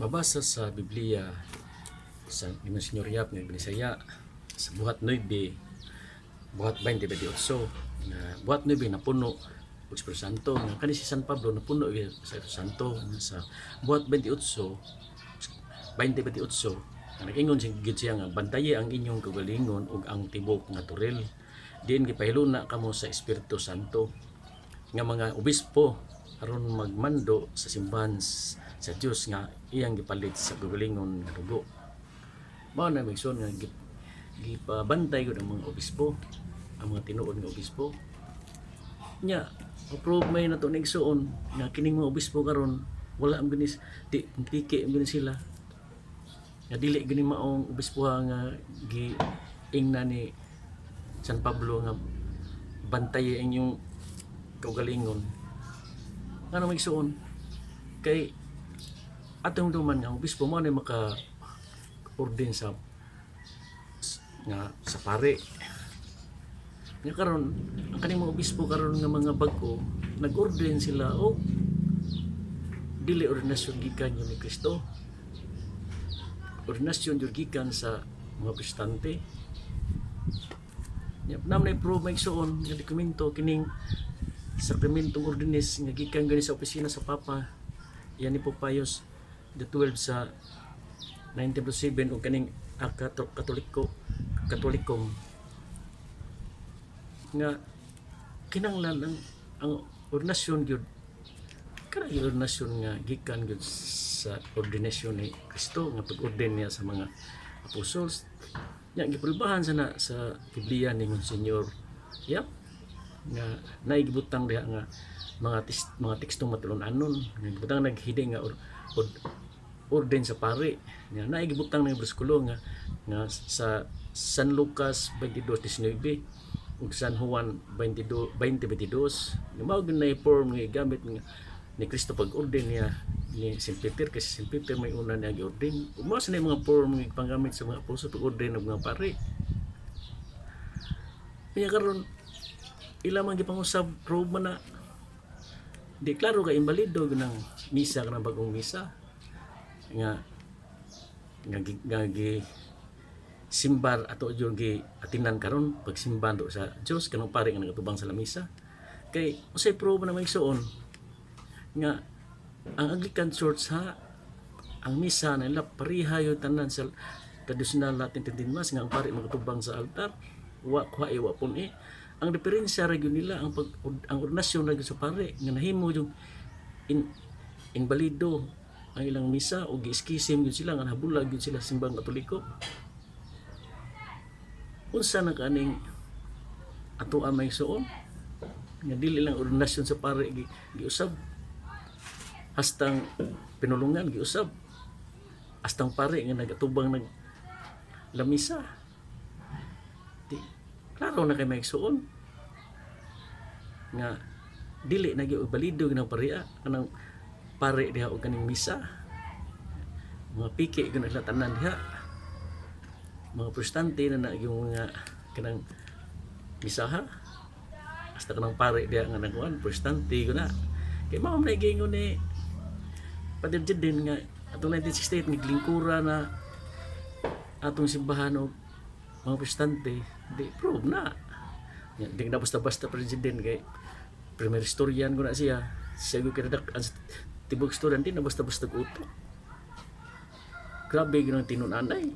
Mabasa sa Biblia sa Monsignor Yap ng Binisaya sa buhat 9, buhat 20:28 na buhat 9 na puno og Espiritu Santo nga kani si San Pablo na puno sa Espiritu Santo sa buhat 28 nga nag-ingon siya nga bantaye ang inyong kagalingon ug ang tibok nga turil diin gipahiluna kamo sa Espiritu Santo nga mga obispo aron magmando sa simbahan sa Dios nga iyang gipalit sa kagalingon nga dugo. Mao na migson nga gipabantay gud ang mga obispo, ang mga tinuod nga obispo. Nya, approve may nato nigsuon nga kining mga obispo karon wala ang ginis tiki ang ginis sila. Nga dili gani maong obispo nga giingna ni San Pablo nga bantay ang inyong kaugalingon. Nga migsuon kay atong duman nga obispo mo na maka orden sa pare. Nga karon ang kaning mga obispo karon nga mga bag-o nag-orden sila og dili ordinasyon gikan ni Kristo. Ordinasyon jud gikan sa mga protestante. Nam na prove may suon nga dokumento kining sakramentong ordinis nga gikan gani sa opisina sa Papa. Yan ni Pope Pius the 12 sa 1907 og kaning Katolikong nga kinahanglan ang ordinasyon gyud kanang ordinasyon nga gikan gyud sa ordinasyon ni Kristo nga pag-orden niya sa mga apostles nya giprubahan sana sa Biblia ni Monsignor Yap nga naigibutang diha nga mga tekstong matulon-anon nga gibutang naghidi nga orden sa pare nga naigibutang ng bersikulo nga sa San Lucas 22:19 ug San Juan 20:22 mao gyud na form nga gamit ni Kristo pag-orden niya ni Saint Peter kasi Saint Peter may una niya gi-orden ug mao sa mga form nga panggamit sa mga apostol pag-orden ng mga pare. Kaya karon ila man gipangusab probe man na di klaro ka imbalido ng misa kanang bagong misa nga simbar ato jud gi atinan karon pagsimba do sa Dios kanang pare nga nagatubang sa lamisa kay usay probe na magsuon nga ang Anglican Church ang misa nila pareha yung tanan sa traditional Latin Mass nga ang pare magatubang sa altar wa pun ang diferensya ra gyud nila ang ordinasyon ra gyud sa pare nga nahimo yung inbalido ang ilang misa o gi-skisim gyud sila nga nabulag gyud sila simbang Katoliko. Unsa na kaning ato may suon nga dili lang ordinasyon sa pare giusab hastang pinulungan giusab hastang pare nga nagatubang lamisa di klaro na kay may suon nga dili na gyud balido ng pareha kanang pare diha og kaning misa mga piki gyud na tanan diha mga protestante na yung mga kanang misaha hasta kanang pare diha nga nagkuan protestante gyud na kay mao man gingon ni Padre Jedin nga atong 1968 naglingkura na atong simbahan og mga protestante di prove na di na basta-basta president kay primer historian ko na siya gyud kinadak tibok historian di na basta-basta utok grabe gyud ang tinun-anay